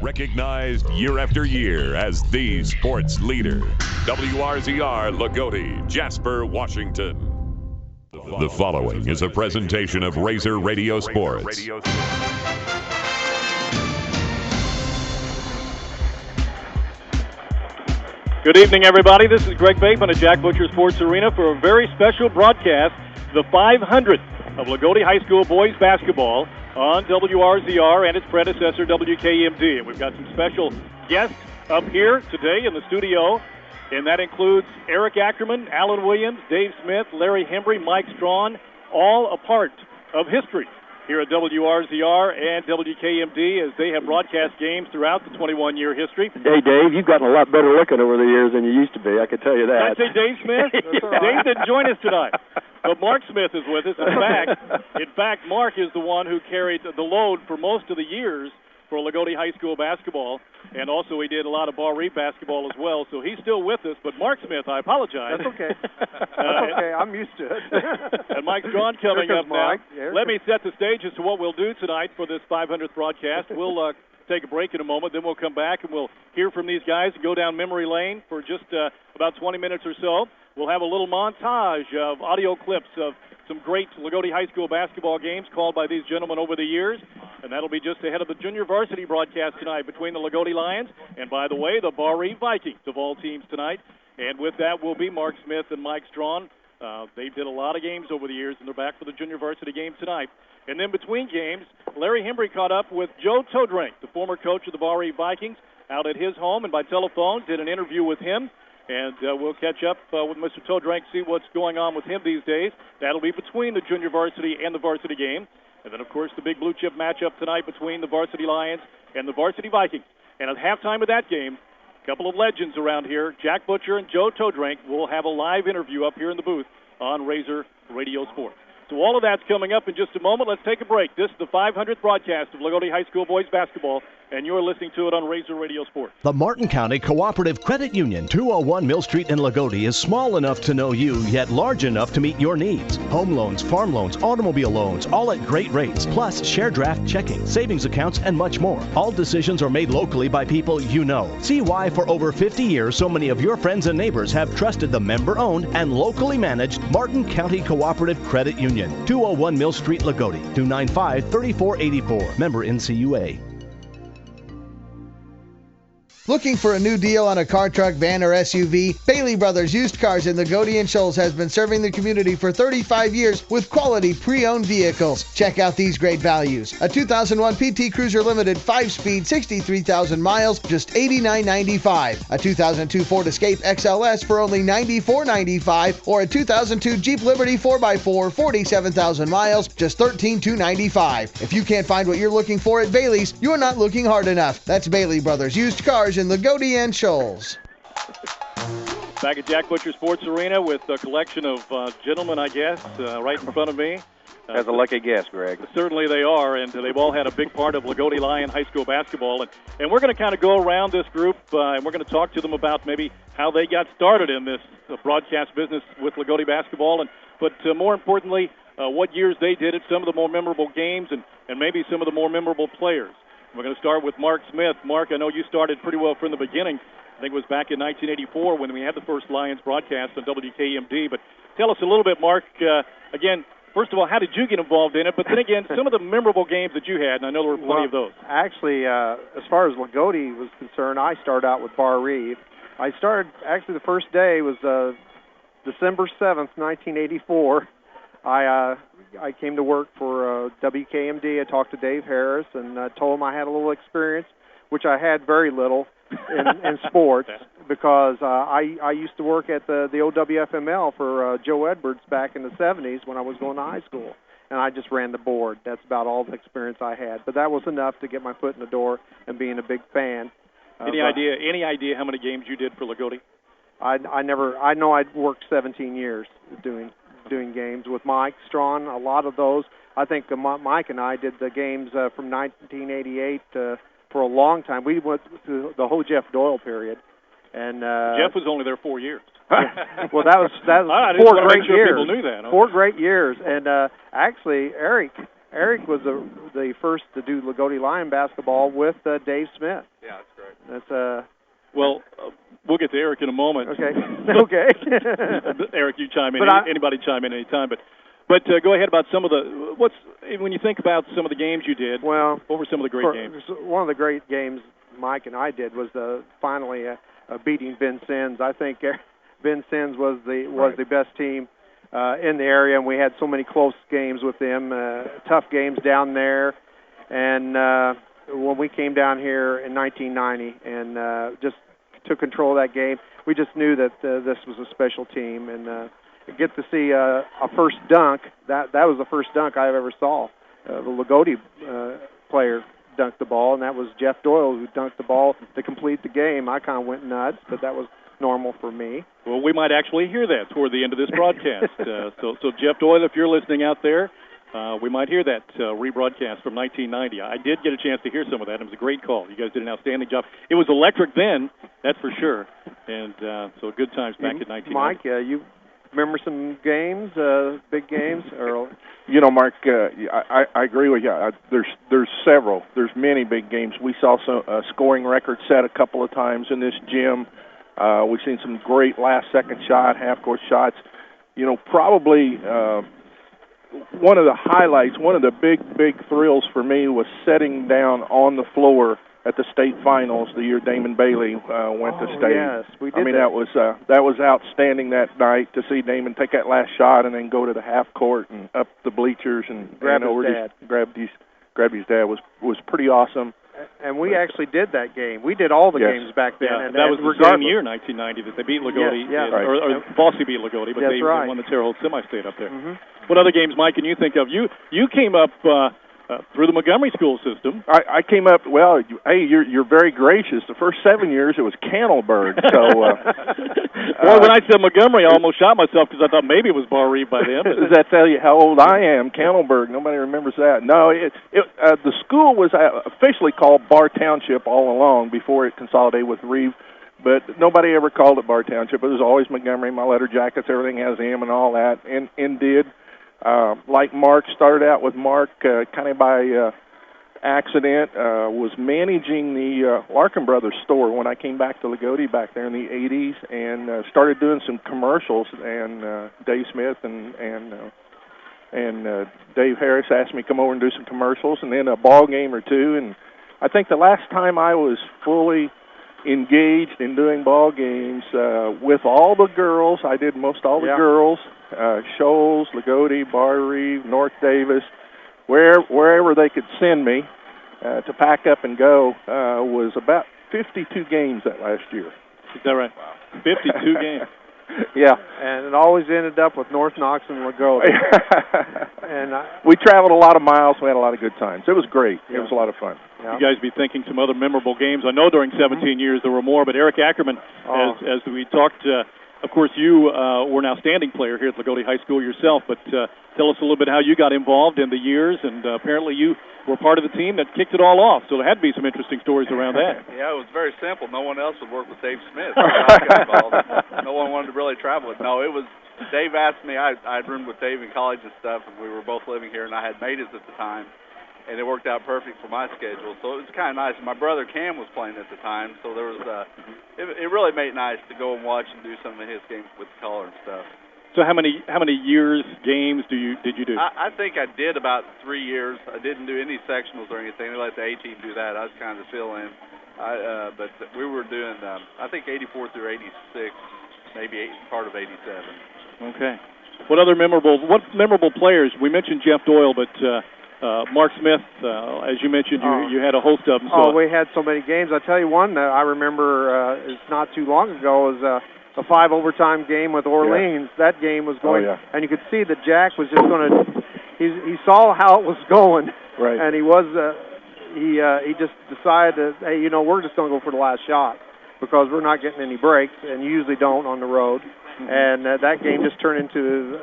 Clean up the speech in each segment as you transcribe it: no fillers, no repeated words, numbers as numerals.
Recognized year after year as the sports leader. WRZR Loogootee, Jasper, Washington. The following is a presentation of RZR Radio Sports. Good evening, everybody. This is Greg Bateman at Jack Butcher Sports Arena for a very special broadcast, the 500th of Loogootee High School boys basketball on WRZR and its predecessor, WKMD. And we've got some special guests up here today in the studio, and that includes Eric Ackerman, Alan Williams, Dave Smith, Larry Hembry, Mike Strawn, all a part of history here at WRZR and WKMD as they have broadcast games throughout the 21-year history. Hey, Dave, you've gotten a lot better looking over the years than you used to be, I can tell you that. Did I say Dave Smith? Dave didn't join us tonight. But Mark Smith is with us. In fact, Mark is the one who carried the load for most of the years for Loogootee High School basketball, and also he did a lot of Barr-Reeve basketball as well, so he's still with us. But Mark Smith, I apologize. That's okay. That's okay. I'm used to it. And Mike Strawn coming up Mike. now. Let me set the stage as to what we'll do tonight for this 500th broadcast. We'll take a break in a moment, then we'll come back and we'll hear from these guys and go down memory lane for just about 20 minutes or so. We'll have a little montage of audio clips of some great Loogootee High School basketball games called by these gentlemen over the years, and that'll be just ahead of the junior varsity broadcast tonight between the Loogootee Lions and, by the way, the Barr-Reeve Vikings of all teams tonight. And with that will be Mark Smith and Mike Strawn. They did a lot of games over the years, and they're back for the junior varsity game tonight. And then between games, Larry Hembry caught up with Joe Todrank, the former coach of the Barr-Reeve Vikings, out at his home, and by telephone did an interview with him. And we'll catch up with Mr. Todrank, see what's going on with him these days. That'll be between the junior varsity and the varsity game. And then, of course, the big blue chip matchup tonight between the varsity Lions and the varsity Vikings. And at halftime of that game, a couple of legends around here, Jack Butcher and Joe Todrank, will have a live interview up here in the booth on RZR Radio Sports. So all of that's coming up in just a moment. Let's take a break. This is the 500th broadcast of Loogootee High School boys basketball, and you're listening to it on RZR Radio Sports. The Martin County Cooperative Credit Union, 201 Mill Street in Loogootee, is small enough to know you, yet large enough to meet your needs. Home loans, farm loans, automobile loans, all at great rates, plus share draft checking, savings accounts, and much more. All decisions are made locally by people you know. See why for over 50 years so many of your friends and neighbors have trusted the member-owned and locally managed Martin County Cooperative Credit Union, 201 Mill Street, Loogootee, 295-3484. Member NCUA. Looking for a new deal on a car, truck, van, or SUV? Bailey Brothers Used Cars in Loogootee and Shoals has been serving the community for 35 years with quality pre-owned vehicles. Check out these great values. A 2001 PT Cruiser Limited 5-speed, 63,000 miles, just $89.95. A 2002 Ford Escape XLS for only $94.95, or a 2002 Jeep Liberty 4x4, 47,000 miles, just $13,295. If you can't find what you're looking for at Bailey's, you're not looking hard enough. That's Bailey Brothers Used Cars in Loogootee and Shoals. Back at Jack Butcher Sports Arena with a collection of gentlemen, I guess, right in front of me. That's a lucky guess, Greg. Certainly they are, and they've all had a big part of Loogootee Lion High School basketball. And we're going to kind of go around this group, and we're going to talk to them about maybe how they got started in this broadcast business with Loogootee basketball, but more importantly, what years they did it, some of the more memorable games, and maybe some of the more memorable players. We're going to start with Mark Smith. Mark, I know you started pretty well from the beginning. I think it was back in 1984 when we had the first Lions broadcast on WKMD. But tell us a little bit, Mark. Again, first of all, how did you get involved in it? But then again, some of the memorable games that you had, and I know there were plenty of those. Actually, as far as Loogootee was concerned, I started out with Barr-Reeve. I started, actually, the first day was December 7th, 1984. I came to work for WKMD. I talked to Dave Harris and told him I had a little experience, which I had very little in sports, because I used to work at the old WFML for Joe Edwards back in the 70s when I was going to high school, and I just ran the board. That's about all the experience I had. But that was enough to get my foot in the door and being a big fan. Any idea how many games you did for Loogootee? I know I'd worked 17 years doing games with Mike Strawn, a lot of those. I think Mike and I did the games from 1988 for a long time. We went through the whole Jeff Doyle period. And Jeff was only there 4 years. Well, that was 4 great years. People knew that. 4 great years. And actually, Eric Eric was the first to do Loogootee Lion basketball with Dave Smith. Yeah, that's great. That's Well, we'll get to Eric in a moment. Okay. Okay. Eric, you chime in. But Anybody chime in anytime. But go ahead about some of the when you think about some of the games you did. Well, what were some of the great games? One of the great games Mike and I did was finally beating Vincennes. I think Vincennes was the best team in the area, and we had so many close games with them, tough games down there. And when we came down here in 1990 and just took control of that game, we just knew that this was a special team. And get to see a first dunk, that was the first dunk I ever saw. The Loogootee player dunked the ball, and that was Jeff Doyle who dunked the ball to complete the game. I kind of went nuts, but that was normal for me. Well, we might actually hear that toward the end of this broadcast. So Jeff Doyle, if you're listening out there, we might hear that rebroadcast from 1990. I did get a chance to hear some of that. It was a great call. You guys did an outstanding job. It was electric then, that's for sure. And so good times back in 1990. Mike, you remember some games, big games? Or you know, Mark, I agree with you. There's several. There's many big games. We saw some scoring records set a couple of times in this gym. We've seen some great last-second shot, half-court shots. You know, probably one of the highlights, one of the big thrills for me was sitting down on the floor at the state finals the year Damon Bailey went to state. Yes, we did. I mean, that was outstanding that night to see Damon take that last shot and then go to the half court and up the bleachers and grab his dad was pretty awesome. And we actually did that game. We did all the games back then. Yeah, and that was the same year, 1990, that they beat Loogootee. Yes, right. or Bossy beat Loogootee, but they won the Terre Haute semi-state up there. Mm-hmm. What other games, Mike, can you think of? You came up through the Montgomery school system. I came up, well, hey, you're very gracious. The first 7 years, it was Cannelberg. So, well, when I said Montgomery, I almost shot myself because I thought maybe it was Barr-Reeve by then. Does that tell you how old I am? Cannelberg, nobody remembers that. No, the school was officially called Barr Township all along before it consolidated with Reeve, but nobody ever called it Barr Township. It was always Montgomery. My letter jackets, everything has M and all that, and did. Like Mark, started out with Mark kind of by accident, was managing the Larkin Brothers store when I came back to Loogootee back there in the 80s and started doing some commercials. And Dave Smith and Dave Harris asked me to come over and do some commercials and then a ball game or two. And I think the last time I was fully engaged in doing ball games with all the girls, I did most all the girls, Shoals, Loogootee, Barr-Reeve, North Davis, wherever they could send me to pack up and go, was about 52 games that last year. Is that right? Wow. 52 games. Yeah. And it always ended up with North Knox and Loogootee. And we traveled a lot of miles. We had a lot of good times. It was great. Yeah. It was a lot of fun. Yeah. You guys be thinking some other memorable games. I know during 17 years there were more, but Eric Ackerman, as we talked, of course, you were an outstanding player here at Loogootee High School yourself, but tell us a little bit how you got involved in the years, and apparently you were part of the team that kicked it all off, so there had to be some interesting stories around that. Yeah, it was very simple. No one else would work with Dave Smith. No one wanted to really travel with. No, it was Dave asked me. I'd roomed with Dave in college and stuff, and we were both living here, and I had maidens at the time, and it worked out perfect for my schedule. So it was kind of nice. My brother Cam was playing at the time, so there was it really made it nice to go and watch and do some of his games with the color and stuff. So how many years games did you do? I think I did about 3 years. I didn't do any sectionals or anything. They let the A team do that. I was kind of the fill-in. But we were doing I think 84 through 86, maybe part of 87. Okay. What memorable players? We mentioned Jeff Doyle, but Mark Smith, as you mentioned, you had a host of them. So we had so many games. I'll tell you one that I remember is not too long ago was a 5 overtime game with Orleans. Yeah. That game was going, and you could see that Jack was just going to. He saw how it was going, right? And he just decided that, hey, we're just going to go for the last shot because we're not getting any breaks, and you usually don't on the road. Mm-hmm. And that game just turned into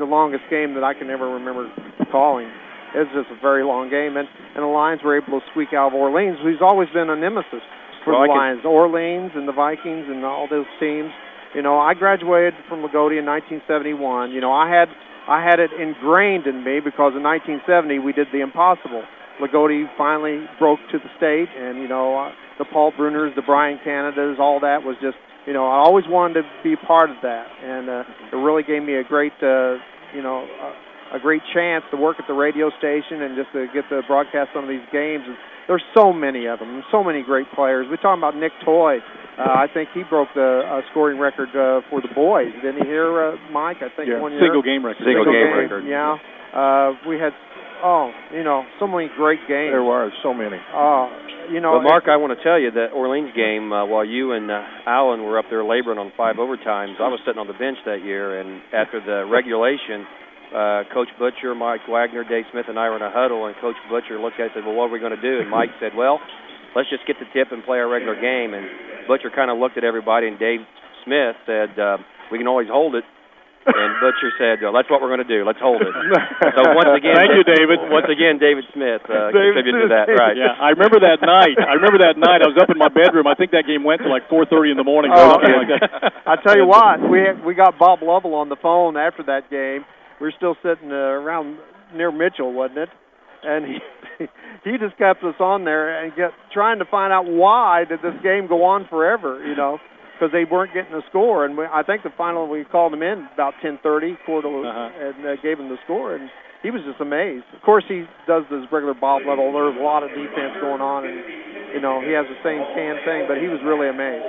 the longest game that I can ever remember calling. It was just a very long game, and the Lions were able to squeak out of Orleans, who's always been a nemesis for the Lions. Orleans and the Vikings and all those teams. I graduated from Loogootee in 1971. I had I had it ingrained in me because in 1970 we did the impossible. Loogootee finally broke to the state, and, you know, the Paul Bruners, the Brian Canadas, all that was just, you know, I always wanted to be part of that. And it really gave me a great, you know, a great chance to work at the radio station and just to get to broadcast some of these games. And there's so many of them, so many great players. We're talking about Nick Toy. I think he broke the scoring record for the boys. Didn't you hear, Mike? I think 1 year. Single game record. Single game record. Yeah. We had, you know, so many great games. There were so many. You know. But Mark, I want to tell you that Orleans game, while you and Alan were up there laboring on 5 overtimes, I was sitting on the bench that year, and after the regulation, Coach Butcher, Mike Wagner, Dave Smith, and I were in a huddle, and Coach Butcher looked at it and said, well, what are we going to do? And Mike said, well, let's just get the tip and play our regular game. And Butcher kind of looked at everybody, and Dave Smith said, we can always hold it. And Butcher said, that's what we're going to do. Let's hold it. So once again, thank you, David. Once again, David Smith contributed to that. Right? Yeah, I remember that night. I was up in my bedroom. I think that game went to like 4:30 in the morning. Like that. I tell you what, we got Bob Lovell on the phone after that game. We were still sitting around near Mitchell, wasn't it? And he just kept us on there and trying to find out why did this game go on forever, you know, because they weren't getting a score. And I think the final, we called him in about 10:30, and gave him the score, and he was just amazed. Of course, he does this regular Bob Lovell. There's a lot of defense going on, and, you know, he has the same can thing, but he was really amazed.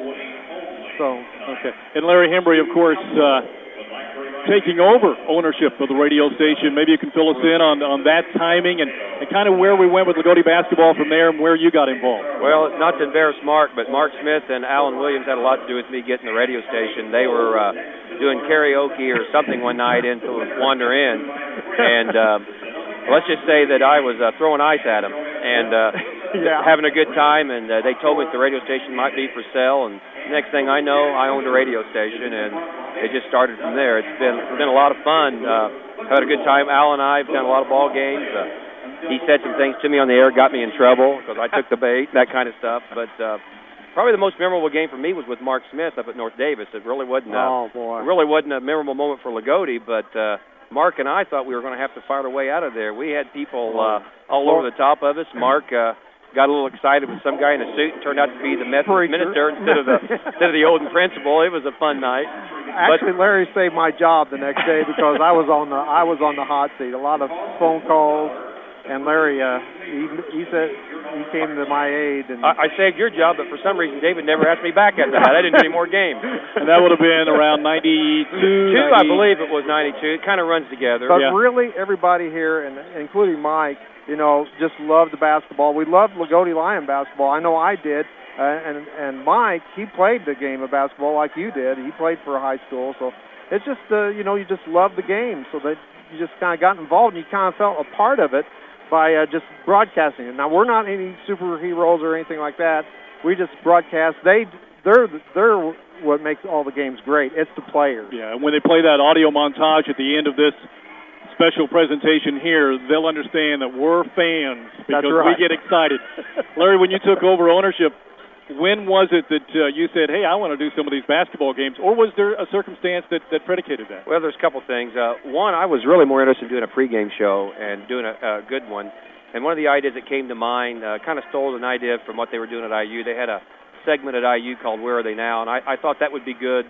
So. Okay. And Larry Hembry, of course, taking over ownership of the radio station. Maybe you can fill us in on that timing and kind of where we went with Loogootee basketball from there and where you got involved. Well, not to embarrass Mark, but Mark Smith and Alan Williams had a lot to do with me getting the radio station. They were doing karaoke or something one night to wander in, and let's just say that I was throwing ice at them and having a good time, and they told me that the radio station might be for sale, and next thing I know, I owned a radio station, and it just started from there. It's been a lot of fun. Had a good time. Al and I have done a lot of ball games. He said some things to me on the air, got me in trouble because I took the bait, that kind of stuff. But probably the most memorable game for me was with Mark Smith up at North Davis. It really wasn't. It really wasn't a memorable moment for Loogootee, but Mark and I thought we were going to have to fight our way out of there. We had people all over the top of us. Mark got a little excited with some guy in a suit and turned out to be the Methodist minister instead of the Odin principal. It was a fun night. Actually, Larry saved my job the next day because I was on the hot seat. A lot of phone calls, and Larry he said he came to my aid. And I saved your job, but for some reason David never asked me back after that. I didn't do any more games. And that would have been around 92. I believe it was 92. It kind of runs together. But really, everybody here, and including Mike, you know, just loved the basketball. We loved Loogootee Lion basketball. I know I did. And Mike, he played the game of basketball like you did. He played for a high school. So it's just, you know, you just love the game. So that you just kind of got involved and you kind of felt a part of it by just broadcasting it. Now, we're not any superheroes or anything like that. We just broadcast. They're what makes all the games great. It's the players. Yeah, and when they play that audio montage at the end of this special presentation here, they'll understand that we're fans because we get excited. Larry, when you took over ownership, when was it that you said, hey, I want to do some of these basketball games, or was there a circumstance that predicated that? Well, there's a couple things. One, I was really more interested in doing a pregame show and doing a good one, and one of the ideas that came to mind kind of stole an idea from what they were doing at IU. They had a segment at IU called Where Are They Now, and I thought that would be good.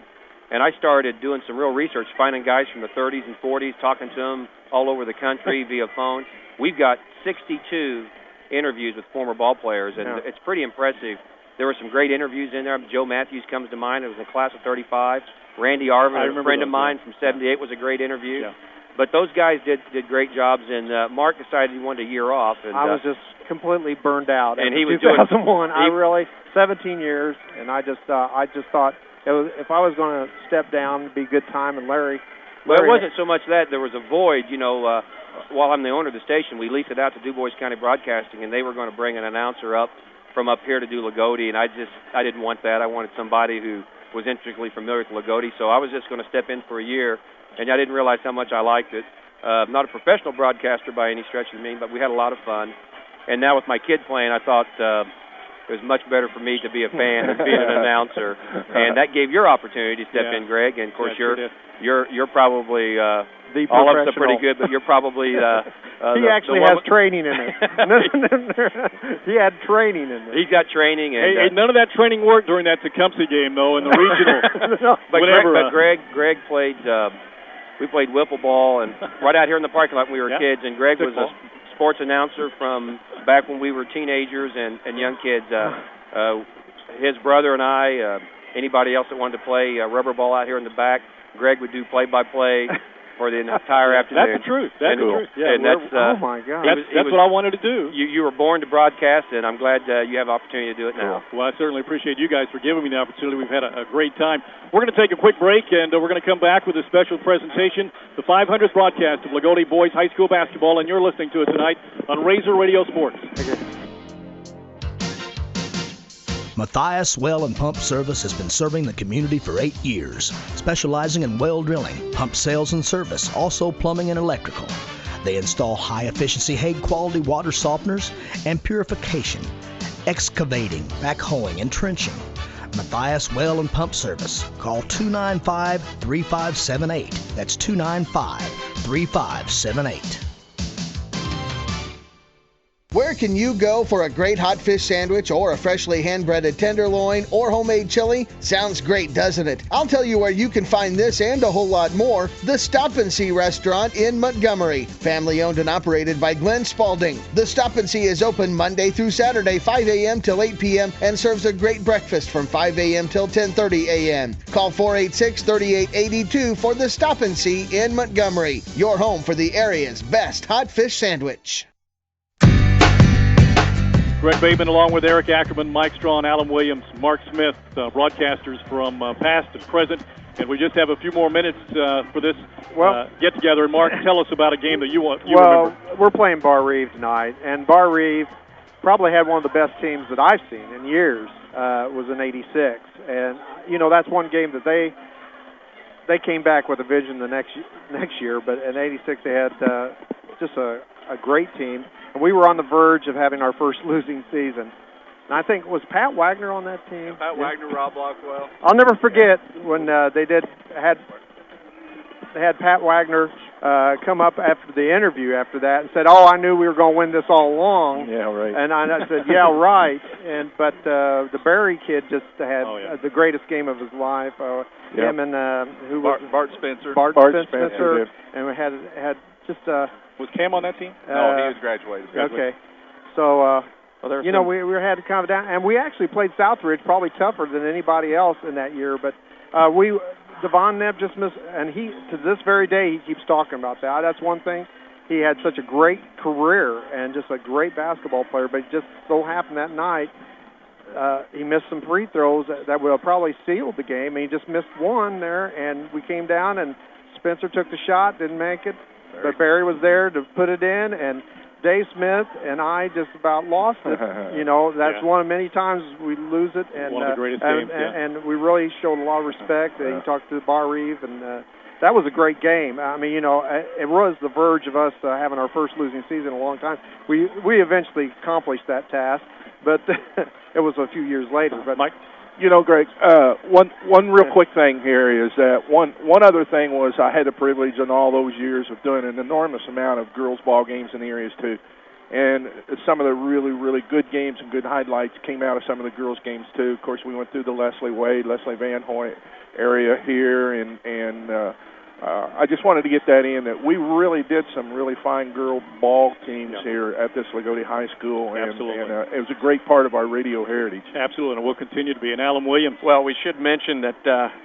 And I started doing some real research, finding guys from the 30s and 40s, talking to them all over the country via phone. We've got 62 interviews with former ball players, and it's pretty impressive. There were some great interviews in there. Joe Matthews comes to mind. It was a class of 35. Randy Arvin, a friend of mine from 78, was a great interview. Yeah. But those guys did great jobs, and Mark decided he wanted a year off. And I was just completely burned out. And he was 2001. I really 17 years, and I just thought if I was going to step down, it'd be a good time. And Larry. Well, it wasn't so much that there was a void. You know, while I'm the owner of the station, we leased it out to Du Bois County Broadcasting, and they were going to bring an announcer up from up here to do Loogootee, and I didn't want that. I wanted somebody who was intricately familiar with Loogootee, so I was just going to step in for a year, and I didn't realize how much I liked it. Not a professional broadcaster by any stretch of the meaning, but we had a lot of fun. And now with my kid playing, I thought it was much better for me to be a fan than being an announcer, and that gave your opportunity to step in, Greg. And of course, you're probably all of us are pretty good, but you're probably he actually has training in it. He had training in it. He's got training, and hey, none of that training worked during that Tecumseh game though in the regional. But Greg played. We played wiffle ball and right out here in the parking lot when we were kids, and Greg was a sports announcer from back when we were teenagers and young kids. His brother and I, anybody else that wanted to play rubber ball out here in the back, Greg would do play-by-play for the entire afternoon. That's the truth. That's the truth. Yeah, and that's, oh, my God. That's what I wanted to do. You were born to broadcast, and I'm glad you have the opportunity to do it now. Well, I certainly appreciate you guys for giving me the opportunity. We've had a great time. We're going to take a quick break, and we're going to come back with a special presentation, the 500th broadcast of Loogootee Boys High School Basketball, and you're listening to it tonight on RZR Radio Sports. Matthias Well and Pump Service has been serving the community for 8 years, specializing in well drilling, pump sales and service, also plumbing and electrical. They install high-efficiency Hague-quality water softeners and purification, excavating, backhoeing, and trenching. Matthias Well and Pump Service. Call 295-3578. That's 295-3578. Where can you go for a great hot fish sandwich or a freshly hand-breaded tenderloin or homemade chili? Sounds great, doesn't it? I'll tell you where you can find this and a whole lot more. The Stop and See restaurant in Montgomery. Family owned and operated by Glenn Spalding. The Stop and See is open Monday through Saturday, 5 a.m. till 8 p.m. and serves a great breakfast from 5 a.m. till 10:30 a.m. Call 486-3882 for the Stop and See in Montgomery. Your home for the area's best hot fish sandwich. Greg Bateman along with Eric Ackerman, Mike Strawn, Alan Williams, Mark Smith, broadcasters from past and present. And we just have a few more minutes for this get-together. Mark, tell us about a game that you remember. We're playing Barr-Reeve tonight, and Barr-Reeve probably had one of the best teams that I've seen in years. Was in '86, and that's one game that they came back with a vision the next year. But in '86 they had just a great team. And we were on the verge of having our first losing season. And I think, was Pat Wagner on that team? Pat Wagner, Rob Blockwell. I'll never forget when they had Pat Wagner come up after the interview after that and said, "Oh, I knew we were going to win this all along." Yeah, right. And I said, "Yeah, right." But the Barry kid just had the greatest game of his life. Him and who was Bart Spencer. Bart Spencer. And we had just. Was Cam on that team? No, he was graduated. Okay. So, we had to calm down. And we actually played Southridge probably tougher than anybody else in that year. But Devon Nebb just missed, and he, to this very day, he keeps talking about that. That's one thing. He had such a great career and just a great basketball player, but it just so happened that night he missed some free throws that would have probably sealed the game, and he just missed one there, and we came down, and Spencer took the shot, didn't make it. But Barry was there to put it in, and Dave Smith and I just about lost it. That's one of many times we lose it. And, one of the greatest games, and we really showed a lot of respect. He talked to Barr-Reeve, and that was a great game. I mean, it was the verge of us having our first losing season in a long time. We eventually accomplished that task, but it was a few years later. But Mike? Greg, one real quick thing here is that one other thing was I had the privilege in all those years of doing an enormous amount of girls' ball games in the areas too, and some of the really, really good games and good highlights came out of some of the girls' games too. Of course, we went through the Leslie Wade, Leslie Van Hoyt area here, and I just wanted to get that in, that we really did some really fine girl ball teams here at this Loogootee High School, and it was a great part of our radio heritage. Absolutely, and will continue to be. And Alan Williams. Well, we should mention that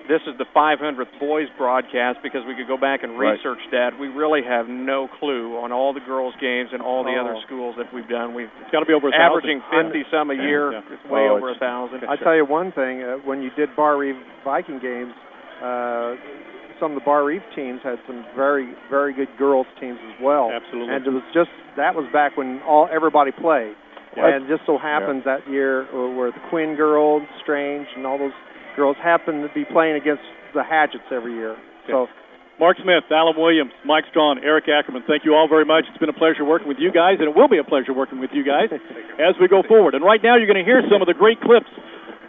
this is the 500th boys broadcast, because we could go back and research that. We really have no clue on all the girls' games and all the other schools that we've done. It's got to be over 1,000. Averaging 50-some a year. It's way over 1,000. I tell you one thing, when you did Barr-Reeve Viking games, some of the Barr-Reeve teams had some very, very good girls teams as well. Absolutely. And it was that was back when everybody played. Yep. And just so happens that year where the Quinn girls, Strange, and all those girls happened to be playing against the Hatchets every year. So Mark Smith, Alan Williams, Mike Strawn, Eric Ackerman, thank you all very much. It's been a pleasure working with you guys, and it will be a pleasure working with you guys as we go forward. And right now you're going to hear some of the great clips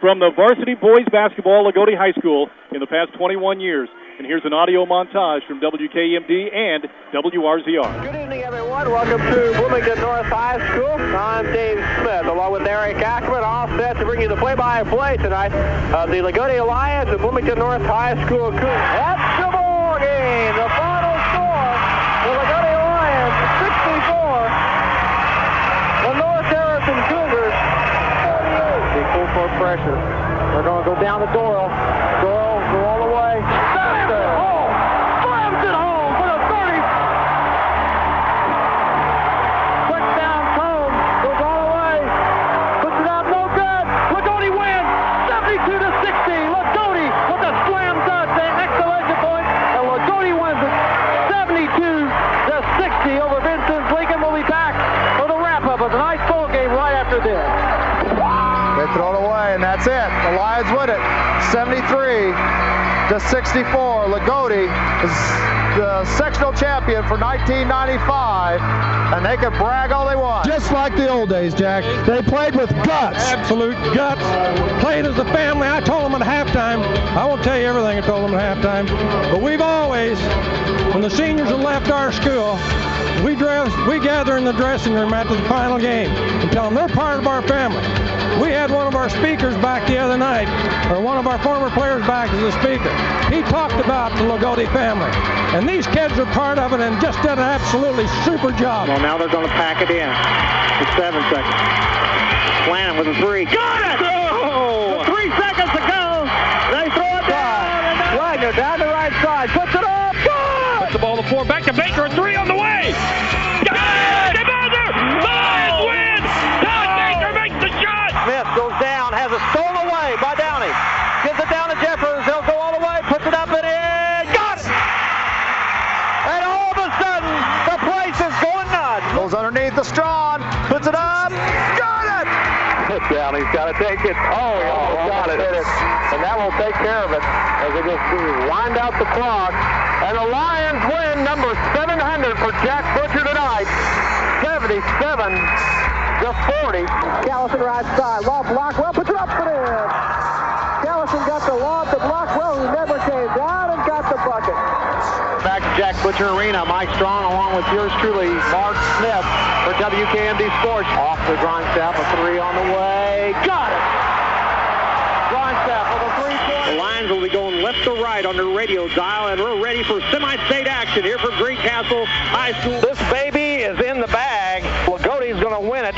from the varsity boys basketball Loogootee High School in the past 21 years. And here's an audio montage from WKMD and WRZR. Good evening, everyone. Welcome to Bloomington North High School. I'm Dave Smith, along with Eric Ackerman, all set to bring you the play-by-play tonight of the Loogootee Alliance and Bloomington North High School Cougars. That's the ball game. The final score, the Loogootee Alliance 64. The North Harrison Cougars 48. They full court pressure. They're going to go down to Doyle. Doyle go all the way. Slams it home for the 30. Quick down Cone. Goes all the way. Puts it out, no good. Loogootee wins 72-60. Loogootee with a slam dunk, the excellent point. And Loogootee wins it 72-60 over Vincent Lincoln. We'll be back for the wrap-up of tonight's ball game right after this. They throw it away, and that's it. The Lions win it 73-64. Loogootee is the sectional champion for 1995, and they can brag all they want. Just like the old days, Jack. They played with guts. Absolute guts. Played as a family. I told them at halftime. I won't tell you everything I told them at halftime, but we've always, when the seniors have left our school, we gather in the dressing room after the final game and tell them they're part of our family. We had one of our speakers back the other night, or one of our former players back as a speaker. He talked about the Loogootee family. And these kids are part of it and just did an absolutely super job. Well, now they're going to pack it in with 7 seconds. Lanham with a three. Got it! Oh! 3 seconds to go. They throw it down. Wagner down the right side. Puts it up. Good! Puts the ball to 4. Back to Baker. A 3 on the way. Got it! The buzzer! Lions win! Todd Baker makes the shot! Smith goes down. Has it stolen away by Downey. Gives it down to Jeffers. He'll go all the way. Puts it up and in. Got it! And all of a sudden, the place is going nuts. Goes underneath the Strawn. Puts it up. Got it! Downey's got to take it. Oh, he almost got it. And that will take care of it as they just wind out the clock. And the Lions win number 700 for Jack Butcher tonight. 77-40. Callison right side. Lob Blackwell puts it up and in. Callison got the lob to Blackwell, who never came down and got the bucket. Back to Jack Butcher Arena. Mike Strong along with yours truly, Mark Smith for WKMD Sports. Off the Grindstaff, a 3 on the way. Got it! Grindstaff with a 3-point. The Lions will be going left to right on their radio dial, and we're ready for semi-state action here for Greencastle High School. This baby is in the bag. Loogootee is going to win it.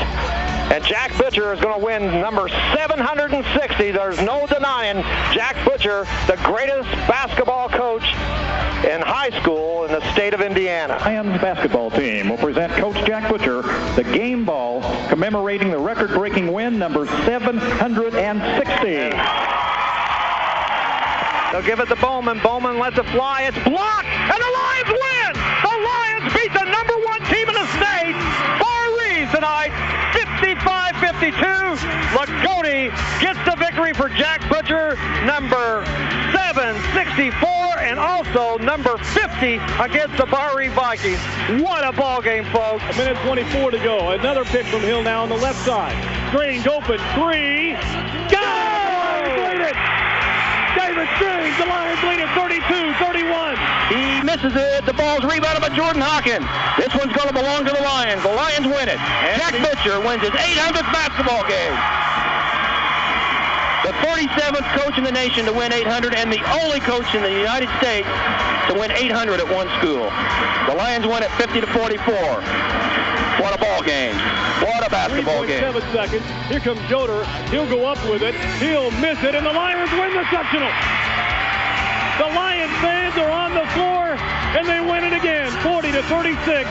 And Jack Butcher is going to win number 760. There's no denying Jack Butcher, the greatest basketball coach in high school in the state of Indiana. Lions basketball team will present Coach Jack Butcher the game ball commemorating the record-breaking win number 760. They'll give it to Bowman. Bowman lets it fly. It's blocked, and the Lions win! The Lions beat the number 1 team in the state, Barr-Reeve tonight, 55-52. Loogootee gets the victory for Jack Butcher, number 764, and also number 50 against the Barr-Reeve Vikings. What a ball game, folks. 1:24 to go. Another pick from Hill now on the left side. Strange open 3. Go! Lead it! David Strange, the Lions lead it 32-31. He misses it. The ball's rebounded by Jordan Hawkins. This one's going to belong to the Lions. The Lions win it. Jack Butcher wins his 800th basketball game. The 47th coach in the nation to win 800 and the only coach in the United States to win 800 at one school. The Lions win it 50-44. What a ball game. What a basketball game. 7 seconds. Here comes Yoder. He'll go up with it. He'll miss it, and the Lions win the sectional. The Lions fans are on the floor, and they win it again, 40-36.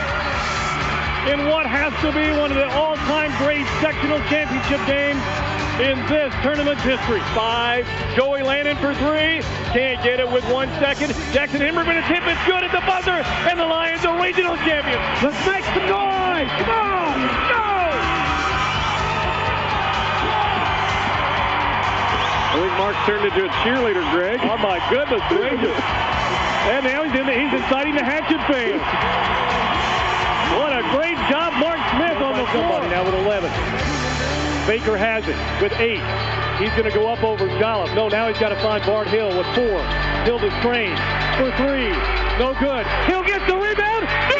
In what has to be one of the all-time great sectional championship games in this tournament's history. 5. Joey Lannon for 3. Can't get it with 1 second. Jackson Himmerman is hit, it's good at the buzzer, and the Lions are regional champions. Let's make some noise! Come on! Go! I think Mark's turned into a cheerleader, Greg. Oh, my goodness gracious. And now he's inciting the Hatchet fans. What a great job, Mark Smith on the floor. Now with 11. Baker has it with 8. He's going to go up over Jolliffe. No, now he's got to find Bart Hill with 4. Hill to Strange for 3. No good. Hill gets the rebound.